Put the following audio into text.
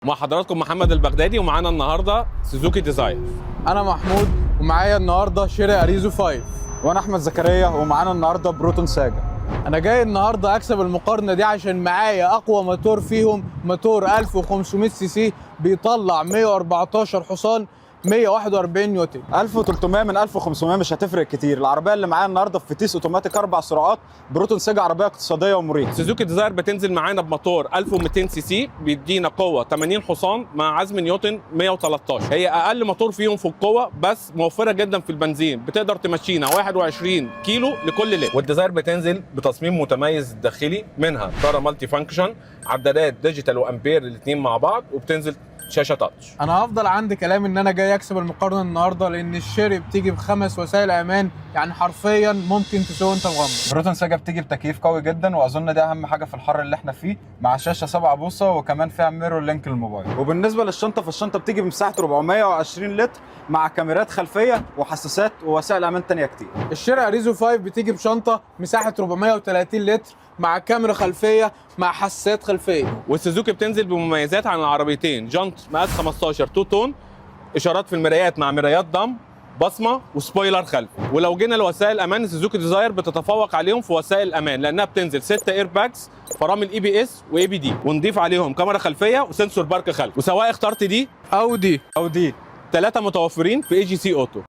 مع حضراتكم محمد البغدادي، ومعانا النهارده سوزوكي ديزاير. انا محمود ومعايا النهارده شيري اريزو 5. وانا احمد زكريا ومعانا النهارده بروتون ساجا. انا جاي النهارده اكسب المقارنه دي عشان معايا اقوى موتور فيهم، موتور 1500 سي سي بيطلع 114 حصان 141 نيوتن. 1300 من 1500 مش هتفرق كتير. العربيه اللي معايا النهارده في فتيس اوتوماتيك 4 سرعات بروتون ساجا، عربيه اقتصاديه ومريحه. سوزوكي ديزاير بتنزل معانا بموتور 1200 سي سي بيدينا قوه 80 حصان مع عزم نيوتن 113. هي اقل موتور فيهم في القوه، بس موفره جدا في البنزين، بتقدر تمشينا 21 كيلو لكل لتر. والديزاير بتنزل بتصميم متميز داخلي، منها طاره مالتي فانكشن، عدادات ديجيتال وامبير الاثنين مع بعض، وبتنزل شاشه تاتش. انا هفضل عندي كلام ان انا جاي اكسب المقارنه النهارده، لان الشيري بتيجي ب5 وسائل امان، يعني حرفيا ممكن تسوق انت مغمض. بروتون ساجا بتيجي بتكييف قوي جدا، واظن ده اهم حاجه في الحر اللي احنا فيه، مع شاشه 7 بوصه وكمان فيها ميرور لينك للموبايل. وبالنسبه للشنطه، فالشنطه بتيجي بمساحه 420 لتر مع كاميرات خلفيه وحساسات ووسائل امان تانية كتير. الشيري اريزو 5 بتيجي بشنطه مساحه 430 لتر مع كاميرا خلفيه مع حساسات خلفيه. والسوزوكي بتنزل بمميزات عن العربيتين: جنط مقاس 15 تو تون، اشارات في المرايات مع مرايات ضم، بصمه وسبويلر خلفي. ولو جينا لوسائل امان، سوزوكي ديزاير بتتفوق عليهم في وسائل الامان، لانها بتنزل 6 اير باكس، فرامل اي بي اس واي بي دي، ونضيف عليهم كاميرا خلفيه وسنسور بارك خلفي. وسواء اخترت دي او دي او دي، ثلاثه متوفرين في اي جي سي اوتو.